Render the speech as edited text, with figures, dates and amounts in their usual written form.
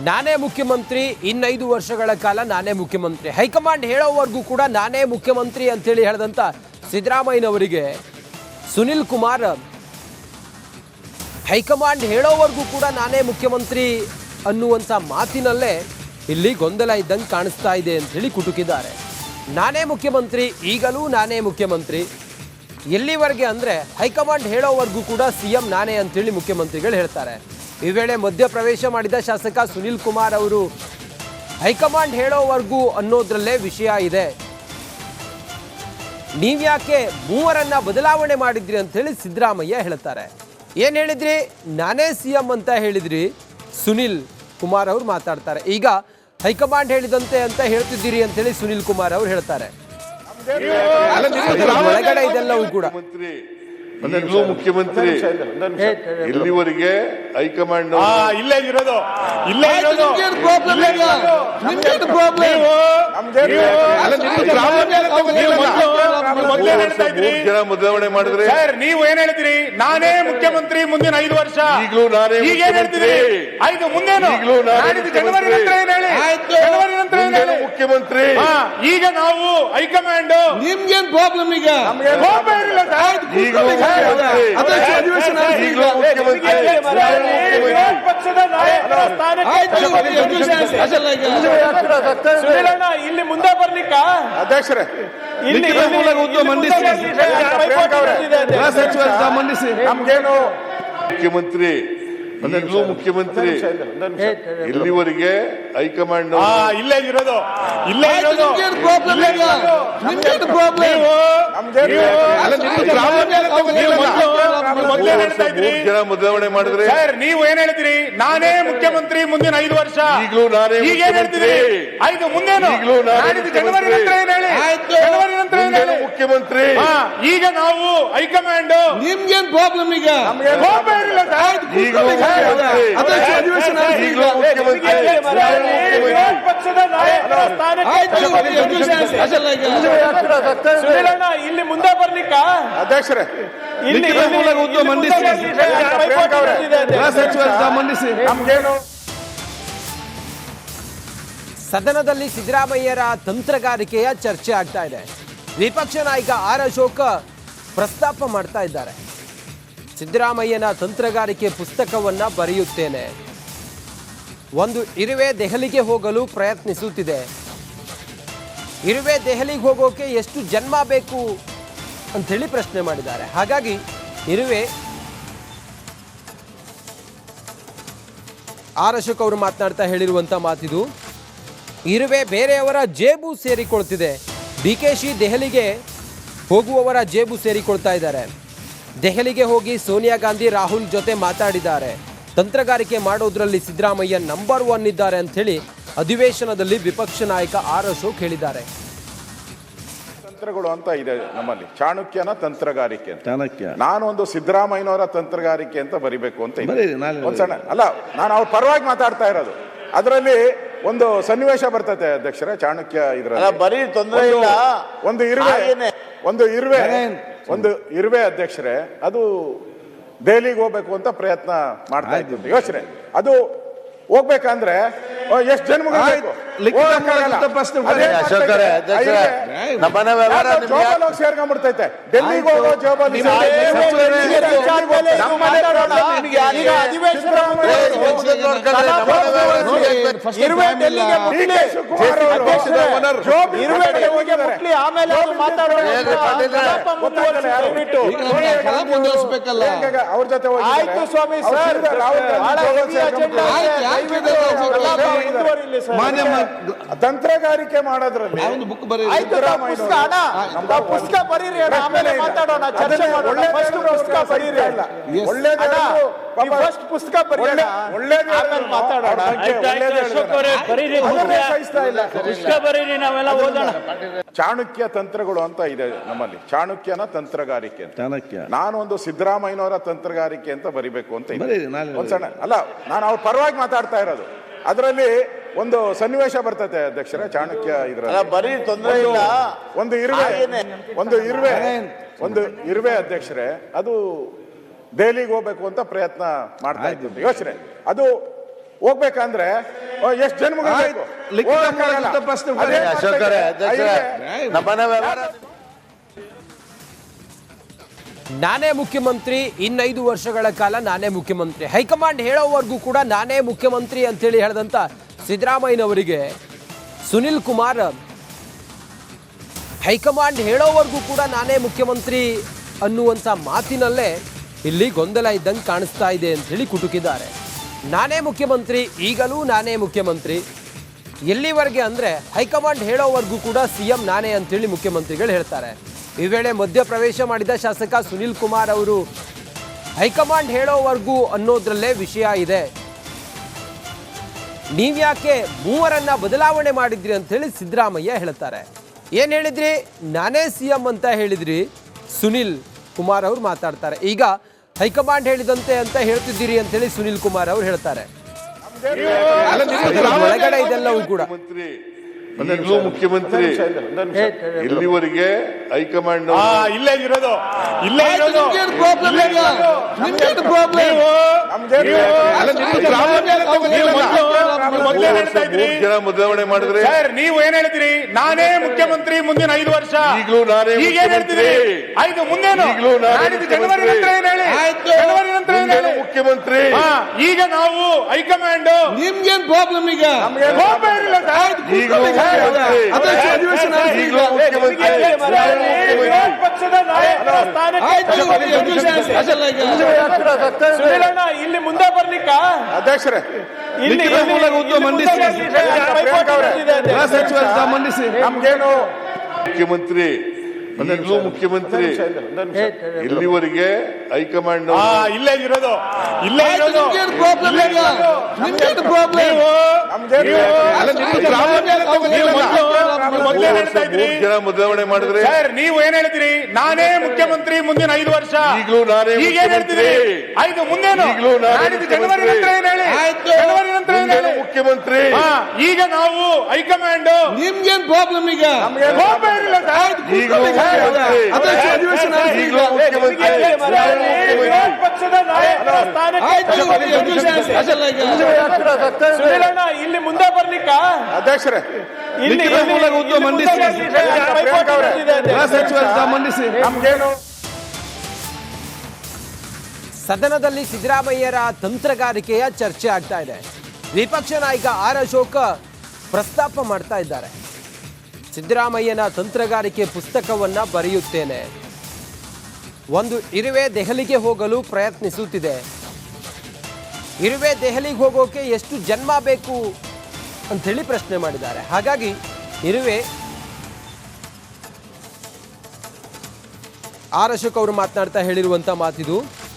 ನಾನೇ ಮುಖ್ಯಮಂತ್ರಿ, ಇನ್ನು 5 ವರ್ಷಗಳ ಕಾಲ ನಾನೇ ಮುಖ್ಯಮಂತ್ರಿ, ಹೈಕಮಾಂಡ್ ಹೇಳೋವರೆಗೂ ಕೂಡ ನಾನೇ ಮುಖ್ಯಮಂತ್ರಿ ಅಂತೇಳಿ ಹೇಳಿದಂತ ಸಿದ್ದರಾಮಯ್ಯನವರಿಗೆ ಸುನಿಲ್ ಕುಮಾರ್ ಹೈಕಮಾಂಡ್ ಹೇಳೋವರೆಗೂ ಕೂಡ ನಾನೇ ಮುಖ್ಯಮಂತ್ರಿ ಅನ್ನುವಂಥ ಮಾತಿನಲ್ಲೇ ಇಲ್ಲಿ ಗೊಂದಲ ಇದ್ದಂಗೆ ಕಾಣಿಸ್ತಾ ಇದೆ ಅಂತೇಳಿ ಕುಟುಕಿದ್ದಾರೆ. ನಾನೇ ಮುಖ್ಯಮಂತ್ರಿ, ಈಗಲೂ ನಾನೇ ಮುಖ್ಯಮಂತ್ರಿ, ಎಲ್ಲಿವರೆಗೆ ಅಂದರೆ ಹೈಕಮಾಂಡ್ ಹೇಳೋವರೆಗೂ ಕೂಡ ಸಿಎಂ ನಾನೇ ಅಂತೇಳಿ ಮುಖ್ಯಮಂತ್ರಿಗಳು ಹೇಳ್ತಾರೆ. ಈ ವೇಳೆ ಮಧ್ಯಪ್ರವೇಶ ಮಾಡಿದ ಶಾಸಕ ಸುನಿಲ್ ಕುಮಾರ್ ಅವರು ಹೈಕಮಾಂಡ್ ಹೇಳೋವರೆಗೂ ಅನ್ನೋದ್ರಲ್ಲೇ ವಿಷಯ ಇದೆ, ನೀವ್ಯಾಕೆ ಮೂವರನ್ನ ಬದಲಾವಣೆ ಮಾಡಿದ್ರಿ ಅಂತ ಹೇಳಿ ಸಿದ್ದರಾಮಯ್ಯ ಹೇಳ್ತಾರೆ. ಏನ್ ಹೇಳಿದ್ರಿ? ನಾನೇ ಸಿಎಂ ಅಂತ ಹೇಳಿದ್ರಿ ಸುನಿಲ್ ಕುಮಾರ್ ಅವರು ಮಾತಾಡ್ತಾರೆ. ಈಗ ಹೈಕಮಾಂಡ್ ಹೇಳಿದಂತೆ ಅಂತ ಹೇಳ್ತಿದ್ದೀರಿ ಅಂತ ಹೇಳಿ ಸುನಿಲ್ ಕುಮಾರ್ ಅವರು ಹೇಳ್ತಾರೆ. ಒಳಗಡೆ ಇದೆಲ್ಲವೂ ಕೂಡ ಮುಖ್ಯಮಂತ್ರಿ ಇಲ್ಲಿವರೆಗೆ ಹೈಕಮಾಂಡ್ ಇಲ್ಲೇ ಇರೋದು ಬದಲಾವಣೆ ಮಾಡಿದ್ರೆ ನೀವು ಏನ್ ಹೇಳ್ತೀರಿ? ನಾನೇ ಮುಖ್ಯಮಂತ್ರಿ ಮುಂದಿನ 5 ವರ್ಷ. ಈಗಲೂ ನಾನೇ ಹೇಳ್ತೀರಿ 5 ಮುಂದೇನು ಜನವರಿ ನಂತರ ಏನ್ ಹೇಳಿ? ಜನವರಿ ನಂತರ ಏನ್ ಹೇಳಿ? ಮುಖ್ಯಮಂತ್ರಿ ಈಗ ನಾವು ಹೈಕಮಾಂಡ್ ನಿಮ್ಗೇನ್ ಪ್ರಾಬ್ಲಮ್? ಈಗ ಪಕ್ಷದ ನಾಯಕರ ಇಲ್ಲಿ ಮುಂದೆ ಬರ್ಲಿಕ್ಕ ಅಧ್ಯಕ್ಷರೇ ಇಲ್ಲಿ ಮಂಡಿಸಿ ನಮ್ಗೇನು ಮುಖ್ಯಮಂತ್ರಿ ಮುಖ್ಯಮಂತ್ರಿ ಇಲ್ಲಿವರೆಗೆ ಹೈಕಮಾಂಡ್ ಇಲ್ಲೇ ಇರೋದು ಬದಲಾವಣೆ ಮಾಡಿದ್ರೆ ನೀವು ಏನ್ ಹೇಳ್ತೀರಿ? ನಾನೇ ಮುಖ್ಯಮಂತ್ರಿ ಮುಂದಿನ 5 ವರ್ಷ. ಈಗಲೂ ನಾನೇ ಹೇಳ್ತೀರಿ 5 ಮುಂದೇನು ಜನವರಿ ನಂತರ ಏನ್ ಹೇಳಿ? ಜನವರಿ ನಂತರ ಏನ್ ಹೇಳಿ? ಮುಖ್ಯಮಂತ್ರಿ ಈಗ ನಾವು ಹೈಕಮಾಂಡ್ ನಿಮ್ಗೇನ್ ಪ್ರಾಬ್ಲಮ್? ಈಗ ಪಕ್ಷದ ನಾಯಕರ ಇಲ್ಲಿ ಮುಂದೆ ಬರ್ಲಿಕ್ಕ ಅಧ್ಯಕ್ಷರೇ ಮಂಡಿಸಿ ನಮ್ಗೇನು ಸದನದಲ್ಲಿ ಸಿದ್ದರಾಮಯ್ಯರ ತಂತ್ರಗಾರಿಕೆಯ ಚರ್ಚೆ ಆಗ್ತಾ ಇದೆ. ವಿಪಕ್ಷ ನಾಯಕ ಆರ್ ಅಶೋಕ್ ಪ್ರಸ್ತಾಪ ಮಾಡ್ತಾ ಇದ್ದಾರೆ. ಸಿದ್ದರಾಮಯ್ಯನ ತಂತ್ರಗಾರಿಕೆ ಪುಸ್ತಕವನ್ನ ಬರೆಯುತ್ತೇನೆ, ಒಂದು ಇರುವೆ ದೆಹಲಿಗೆ ಹೋಗಲು ಪ್ರಯತ್ನಿಸುತ್ತಿದೆ, ಇರುವೆ ದೆಹಲಿಗೆ ಹೋಗೋಕೆ ಎಷ್ಟು ಜನ್ಮ ಬೇಕು ಅಂಥೇಳಿ ಪ್ರಶ್ನೆ ಮಾಡಿದ್ದಾರೆ. ಹಾಗಾಗಿ ಇರುವೆ ಆರ್ ಅಶೋಕ್ ಅವರು ಮಾತನಾಡ್ತಾ ಹೇಳಿರುವಂಥ ಮಾತಿದು. ಇರುವೆ ಬೇರೆಯವರ ಜೇಬು ಸೇರಿಕೊಳ್ತಿದೆ, ಡಿಕೆಶಿ ದೆಹಲಿಗೆ ಹೋಗುವವರ ಜೇಬು ಸೇರಿಕೊಳ್ತಾ ಇದ್ದಾರೆ, ದೆಹಲಿಗೆ ಹೋಗಿ ಸೋನಿಯಾ ಗಾಂಧಿ ರಾಹುಲ್ ಜೊತೆ ಮಾತಾಡಿದ್ದಾರೆ, ತಂತ್ರಗಾರಿಕೆ ಮಾಡೋದ್ರಲ್ಲಿ ಸಿದ್ದರಾಮಯ್ಯ ನಂಬರ್ 1 ಇದ್ದಾರೆ ಅಂಥೇಳಿ ಅಧಿವೇಶನದಲ್ಲಿ ವಿಪಕ್ಷ ನಾಯಕ ಆರ್ ಅಶೋಕ್ ಹೇಳಿದ್ದಾರೆ. ತಂತ್ರಗಳು ಅಂತ ಇದೆ ನಮ್ಮಲ್ಲಿ, ಚಾಣಕ್ಯನ ತಂತ್ರಗಾರಿಕೆ ಅಂತ. ಚಾಣಕ್ಯ ನಾನು ಒಂದು ಸಿದ್ದರಾಮಯ್ಯನವರ ತಂತ್ರಗಾರಿಕೆ ಅಂತ ಬರಿಬೇಕು ಅಂತ ಒಂದ್ಸಣ್ಣ ಅಲ್ಲ, ನಾನು ಅವ್ರ ಪರವಾಗಿ ಮಾತಾಡ್ತಾ ಇರೋದು. ಅದರಲ್ಲಿ ಒಂದು ಸನ್ನಿವೇಶ ಬರ್ತದೆ ಅಧ್ಯಕ್ಷರೇ, ಚಾಣಕ್ಯ ಇದ್ರಲ್ಲಿ ಬರೀ ತೊಂದರೆ ಇಲ್ಲ. ಒಂದು ಇರುವೆ ಅಧ್ಯಕ್ಷರೇ, ಅದು ದೆಹಲಿಗೆ ಹೋಗ್ಬೇಕು ಅಂತ ಪ್ರಯತ್ನ ಮಾಡ್ತಾ ಇದ್ದು ಯೋಚನೆ. ಅದು ಹೋಗ್ಬೇಕಂದ್ರೆ ಎಷ್ಟು ಜನ್ಮಗಳು ಸೇರ್ಕೊಂಡ್ಬಿಡ್ತೈತೆ. ಡೆಲ್ಲಿಗೆ ಹೋಗೋ ಜವಾಬ್ದಾರಿ ಅವ್ರ ಜೊತೆ ಆಯ್ತು ಸ್ವಾಮಿ ಸರ್, ತಂತ್ರಗಾರಿಕೆ ಮಾಡೋದ್ರಲ್ಲಿ ಪುಸ್ತಕ ಬರೀರಿ, ಆಮೇಲೆ ಮಾತಾಡೋಣ, ಚರ್ಚೆ ಮಾಡೋಣ. ಪುಸ್ತಕ ಬರೀರಿ, ಫಸ್ಟ್ ಪುಸ್ತಕ ಬರೀರಿ, ಆಮೇಲೆ ಮಾತಾಡೋಣ. ಚಾಣಕ್ಯ ತಂತ್ರಗಳು ಅಂತ ಇದೆ ನಮ್ಮಲ್ಲಿ, ಚಾಣಕ್ಯನ ತಂತ್ರಗಾರಿಕೆ ಅಂತ. ಚಾಣಕ್ಯ ನಾನು ಒಂದು ಸಿದ್ದರಾಮಯ್ಯನವರ ತಂತ್ರಗಾರಿಕೆ ಅಂತ ಬರಿಬೇಕು ಅಂತ ಒಂದ್ಸಣ್ಣ ಅಲ್ಲ, ನಾನು ಅವ್ರ ಪರವಾಗಿ ಮಾತಾಡ್ತಾ ಇರೋದು. ಅದರಲ್ಲಿ ಒಂದು ಸನ್ನಿವೇಶ ಬರ್ತದೆ ಅಧ್ಯಕ್ಷರೇ, ಚಾಣಕ್ಯ ಇದ್ರಲ್ಲಿ ಬರೀ ತೊಂದರೆ ಇಲ್ಲ. ಒಂದು ಇರುವೆ ಅಧ್ಯಕ್ಷರೇ, ಅದು ದೆಹಲಿಗೆ ಹೋಗ್ಬೇಕು ಅಂತ ಪ್ರಯತ್ನ ಮಾಡ್ತಾ ಇದ್ದು ಯೋಚನೆ. ಅದು ಹೋಗ್ಬೇಕಂದ್ರೆ ಎಷ್ಟು ಜನ್ಮಗಳು ಬೇಕು? ಲಿಖಿತ ಹೋಗಕ್ಕಾಗಲ್ಲ. ಮೂಲಕ ಪ್ರಶ್ನೆ ಅದೇ ಮಾಡಿ. ಅಶೋಕರೇ, ಅಧ್ಯಕ್ಷರೇ, ನಮ್ಮನೆ ವ್ಯವಹಾರ ನಾನೇ ಮುಖ್ಯಮಂತ್ರಿ, ಇನ್ನೈದು ವರ್ಷಗಳ ಕಾಲ ನಾನೇ ಮುಖ್ಯಮಂತ್ರಿ, ಹೈಕಮಾಂಡ್ ಹೇಳೋವರೆಗೂ ಕೂಡ ನಾನೇ ಮುಖ್ಯಮಂತ್ರಿ ಅಂತೇಳಿ ಹೇಳಿದಂಥ ಸಿದ್ದರಾಮಯ್ಯನವರಿಗೆ ಸುನಿಲ್ ಕುಮಾರ್ ಹೈಕಮಾಂಡ್ ಹೇಳೋವರೆಗೂ ಕೂಡ ನಾನೇ ಮುಖ್ಯಮಂತ್ರಿ ಅನ್ನುವಂಥ ಮಾತಿನಲ್ಲೇ ಇಲ್ಲಿ ಗೊಂದಲ ಇದ್ದಂಗೆ ಕಾಣಿಸ್ತಾ ಇದೆ ಅಂತೇಳಿ ಕುಟುಕಿದ್ದಾರೆ. ನಾನೇ ಮುಖ್ಯಮಂತ್ರಿ, ಈಗಲೂ ನಾನೇ ಮುಖ್ಯಮಂತ್ರಿ, ಎಲ್ಲಿವರೆಗೆ ಅಂದರೆ ಹೈಕಮಾಂಡ್ ಹೇಳೋವರೆಗೂ ಕೂಡ CM ನಾನೇ ಅಂತೇಳಿ ಮುಖ್ಯಮಂತ್ರಿಗಳು ಹೇಳ್ತಾರೆ. ಈ ವೇಳೆ ಮಧ್ಯಪ್ರವೇಶ ಮಾಡಿದ ಶಾಸಕ ಸುನಿಲ್ ಕುಮಾರ್ ಅವರು ಹೈಕಮಾಂಡ್ ಹೇಳೋವರೆಗೂ ಅನ್ನೋದ್ರಲ್ಲೇ ವಿಷಯ ಇದೆ, ನೀವ್ಯಾಕೆ ಮೂವರನ್ನ ಬದಲಾವಣೆ ಮಾಡಿದ್ರಿ ಅಂತ ಹೇಳಿ ಸಿದ್ದರಾಮಯ್ಯ ಹೇಳ್ತಾರೆ. ಏನ್ ಹೇಳಿದ್ರಿ? ನಾನೇ CM ಅಂತ ಹೇಳಿದ್ರಿ ಸುನಿಲ್ ಕುಮಾರ್ ಅವರು ಮಾತಾಡ್ತಾರೆ. ಈಗ ಹೈಕಮಾಂಡ್ ಹೇಳಿದಂತೆ ಅಂತ ಹೇಳ್ತಿದ್ದೀರಿ ಅಂತ ಹೇಳಿ ಸುನಿಲ್ ಕುಮಾರ್ ಅವರು ಹೇಳ್ತಾರೆ. ಒಳಗಡೆ ಇದೆಲ್ಲವೂ ಕೂಡ ಮುಖ್ಯಮಂತ್ರಿ, ಈಗಲೂ ಮುಖ್ಯಮಂತ್ರಿ, ಇಲ್ಲಿವರೆಗೆ ಹೈಕಮಾಂಡ್ ಇಲ್ಲೇ ಇರೋದು, ಇಲ್ಲೇ ಇರೋದು. ನಿಮ್ಗೇನು ಪ್ರಾಬ್ಲಮ್ ಈಗ? ನಿಮ್ಗೇನು ಪ್ರಾಬ್ಲಮ್? ಮೊದಲೇ ಹೇಳ್ತಾ ಇದ್ರಿ, 3 ಜನ ಬದಲಾವಣೆ ಮಾಡಿದ್ರೆ ಸರ್ ನೀವು ಏನ್ ಹೇಳಿದ್ರಿ? ನಾನೇ ಮುಖ್ಯಮಂತ್ರಿ ಮುಂದಿನ 5 ವರ್ಷ. ಈಗಲೂ ನಾನೇ ಈಗ ಏನ್ ಹೇಳ್ತೀರಿ? ಮುಖ್ಯಮಂತ್ರಿ. 5 ಮುಂದೇನು? ಈಗಲೂ ನಾನೇ ನಾಡಿದ್ದು ಜನವರಿ ನಂತರ ಏನ್ ಹೇಳಿ? ಆಯ್ತು. ಜನವರಿ ನಂತರ ಏನ್ ಹೇಳಿ? ಮುಖ್ಯಮಂತ್ರಿ. ಈಗ ನಾವು ಹೈಕಮಾಂಡ್ ನಿಮ್ಗೇನ್ ಪ್ರಾಬ್ಲಮ್ ಈಗ? ಕೋಪ ಏನಿಲ್ಲ ಸರ್. ಈಗಲೂ ಮುಖ್ಯಮಂತ್ರಿ. ಅಧ್ಯಕ್ಷ ಅಧಿವೇಶನ ಆಗಿದೆ. ಈಗಲೂ ಮುಖ್ಯಮಂತ್ರಿ. ವಿರೋಧ ಪಕ್ಷದ ನಾಯಕರ ಸ್ಥಾನಕ್ಕೆ ಆಯ್ತು, ಅಧಿವೇಶನ ಸ್ಪೆಷಲ್ ಆಗಿ. ಸುನಿಲಣ್ಣ ಇಲ್ಲಿ ಮುಂದೆ ಬರ್ಲಿಕ್ಕ ಅಧ್ಯಕ್ಷರೇ, ಲಿಖಿತ ಮೂಲಕ ಉತ್ತರ ಮಂಡಿಸಿ. ಗೃಹ ಸಚಿವ ಮಂಡಿಸಿ. ನಮ್ಗೇನು ಮುಖ್ಯಮಂತ್ರಿ, ಈಗಲೂ ಮುಖ್ಯಮಂತ್ರಿ, ಇಲ್ಲಿವರೆಗೆ ಹೈಕಮಾಂಡ್ ಇಲ್ಲೇ ಇರೋದು, ಇಲ್ಲೇ ಆಯ್ತು, ಇರೋದು. ನಿಮ್ಗೇನು ಪ್ರಾಬ್ಲಮ್ ಈಗ? ನಿಮ್ಗೇನು ಪ್ರಾಬ್ಲಮ್? ಮೊದಲೇ ಹೇಳ್ತಾ ಇದ್ರಿ, 3 ಜನ ಬದಲಾವಣೆ ಮಾಡಿದ್ರೆ ಸರ್ ನೀವು ಏನ್ ಹೇಳಿದ್ರಿ? ನಾನೇ ಮುಖ್ಯಮಂತ್ರಿ ಮುಂದಿನ 5 ವರ್ಷ. ಈಗಲೂ ನಾನೇ ಈಗ ಏನ್ ಹೇಳ್ತೀರಿ? 5 ಮುಂದೇನು? ಈಗಲೂ ನಾನೇ ನಾಡಿದ್ದು ಜನವರಿ ನಂತರ ಏನ್ ಹೇಳಿ? ಆಯ್ತು. ಜನವರಿ ನಂತರ ಏನ್ ಹೇಳಿ? ಮುಖ್ಯಮಂತ್ರಿ. ಈಗ ನಾವು ಹೈಕಮಾಂಡ್ ನಿಮ್ಗೇನ್ ಪ್ರಾಬ್ಲಮ್ ಈಗ? ಕೋಪ ಏನಿಲ್ಲ ಸರ್. ಈಗಲೂ ಮುಖ್ಯಮಂತ್ರಿ. ಅಧ್ಯಕ್ಷ ಅಧಿವೇಶನ ಆಗಿದೆ. ಈಗಲೂ ಮುಖ್ಯಮಂತ್ರಿ. ವಿರೋಧ ಪಕ್ಷದ ನಾಯಕರ ಸ್ಥಾನಕ್ಕೆ ಆಯ್ತು, ಅಧಿವೇಶನ ಸ್ಪೆಷಲ್ ಆಗಿ. ಸುನಿಲಣ್ಣ ಇಲ್ಲಿ ಮುಂದೆ ಬರ್ಲಿಕ್ಕ ಅಧ್ಯಕ್ಷರೇ, ಲಿಖಿತ ಮೂಲಕ ಉತ್ತರ ಮಂಡಿಸಿ. ಗೃಹ ಸಚಿವ ಮಂಡಿಸಿ. ನಮ್ಗೇನು ಸದನದಲ್ಲಿ ಸಿದ್ದರಾಮಯ್ಯರ ತಂತ್ರಗಾರಿಕೆಯ ಚರ್ಚೆ ಆಗ್ತಾ ಇದೆ. ವಿಪಕ್ಷ ನಾಯಕ ಆರ್ ಅಶೋಕ್ ಪ್ರಸ್ತಾಪ ಮಾಡ್ತಾ ಇದ್ದಾರೆ. ಸಿದ್ದರಾಮಯ್ಯನ ತಂತ್ರಗಾರಿಕೆ ಪುಸ್ತಕವನ್ನ ಬರೆಯುತ್ತೇನೆ, ಒಂದು ಇರುವೆ ದೆಹಲಿಗೆ ಹೋಗಲು ಪ್ರಯತ್ನಿಸುತ್ತಿದೆ, ಇರುವೆ ದೆಹಲಿಗೆ ಹೋಗೋಕೆ ಎಷ್ಟು ಜನ್ಮ ಬೇಕು ಅಂಥೇಳಿ ಪ್ರಶ್ನೆ ಮಾಡಿದ್ದಾರೆ. ಹಾಗಾಗಿ ಇರುವೆ ಆರ್ ಅಶೋಕ್ ಅವರು ಮಾತನಾಡ್ತಾ ಹೇಳಿರುವಂಥ ಮಾತಿದು.